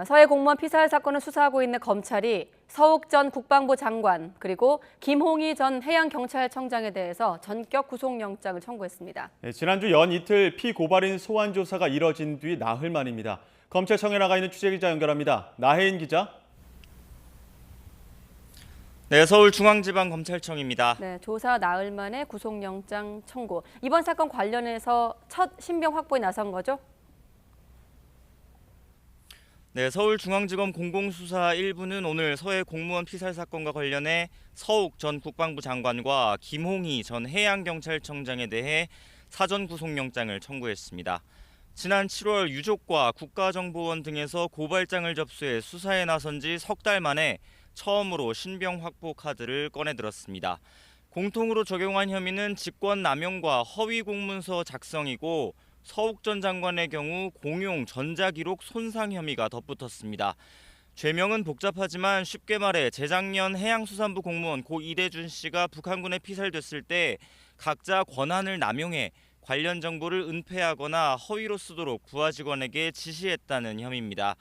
서해 공무원 피살 사건을 수사하고 있는 검찰이 서욱 전 국방부 장관 그리고 김홍희 전 해양경찰청장에 대해서 전격 구속영장을 청구했습니다. 네, 지난주 연이틀 피고발인 소환 조사가 이뤄진 뒤 나흘 만입니다. 검찰청에 나가 있는 취재기자 연결합니다. 나혜인 기자. 네, 서울중앙지방검찰청입니다. 네, 조사 나흘 만에 구속영장 청구. 이번 사건 관련해서 첫 신병 확보에 나선 거죠? 네, 서울중앙지검 공공수사 1부는 오늘 서해 공무원 피살 사건과 관련해 서욱 전 국방부 장관과 김홍희 전 해양경찰청장에 대해 사전 구속영장을 청구했습니다. 지난 7월 유족과 국가정보원 등에서 고발장을 접수해 수사에 나선 지 석 달 만에 처음으로 신병 확보 카드를 꺼내들었습니다. 공통으로 적용한 혐의는 직권남용과 허위 공문서 작성이고 서욱 전 장관의 경우 공용 전자기록 손상 혐의가 덧붙었습니다. 죄명은 복잡하지만 쉽게 말해 재작년 해양수산부 공무원 고 이대준 씨가 북한군에 피살됐을 때 각자 권한을 남용해 관련 정보를 은폐하거나 허위로 쓰도록 부하 직원에게 지시했다는 혐의입니다.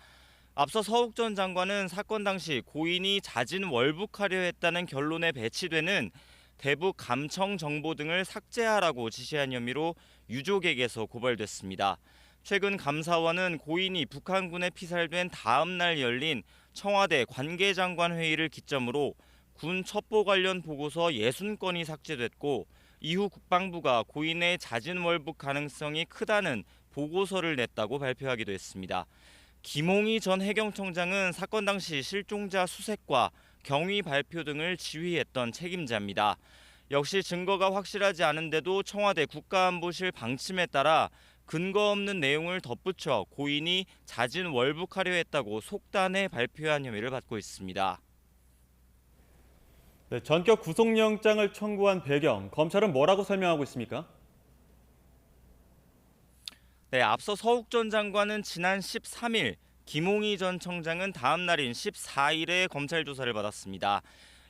앞서 서욱 전 장관은 사건 당시 고인이 자진 월북하려 했다는 결론에 배치되는 대북 감청 정보 등을 삭제하라고 지시한 혐의로 유족에게서 고발됐습니다. 최근 감사원은 고인이 북한군에 피살된 다음 날 열린 청와대 관계장관 회의를 기점으로 군 첩보 관련 보고서 60건이 삭제됐고 이후 국방부가 고인의 자진 월북 가능성이 크다는 보고서를 냈다고 발표하기도 했습니다. 김홍희 전 해경청장은 사건 당시 실종자 수색과 경위 발표 등을 지휘했던 책임자입니다. 역시 증거가 확실하지 않은데도 청와대 국가안보실 방침에 따라 근거 없는 내용을 덧붙여 고인이 자진 월북하려 했다고 속단해 발표한 혐의를 받고 있습니다. 네, 전격 구속영장을 청구한 배경, 검찰은 뭐라고 설명하고 있습니까? 네, 앞서 서욱 전 장관은 지난 13일, 김홍희 전 청장은 다음 날인 14일에 검찰 조사를 받았습니다.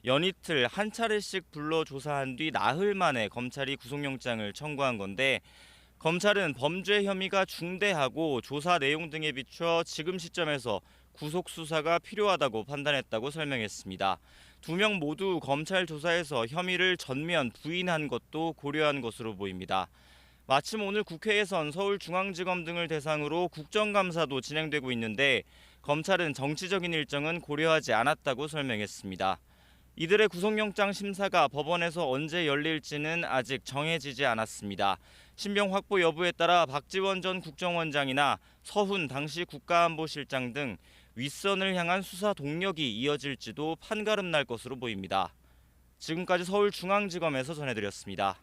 연이틀 한 차례씩 불러 조사한 뒤 나흘 만에 검찰이 구속영장을 청구한 건데 검찰은 범죄 혐의가 중대하고 조사 내용 등에 비춰 지금 시점에서 구속 수사가 필요하다고 판단했다고 설명했습니다. 두 명 모두 검찰 조사에서 혐의를 전면 부인한 것도 고려한 것으로 보입니다. 마침 오늘 국회에선 서울중앙지검 등을 대상으로 국정감사도 진행되고 있는데 검찰은 정치적인 일정은 고려하지 않았다고 설명했습니다. 이들의 구속영장 심사가 법원에서 언제 열릴지는 아직 정해지지 않았습니다. 신병 확보 여부에 따라 박지원 전 국정원장이나 서훈 당시 국가안보실장 등 윗선을 향한 수사 동력이 이어질지도 판가름 날 것으로 보입니다. 지금까지 서울중앙지검에서 전해드렸습니다.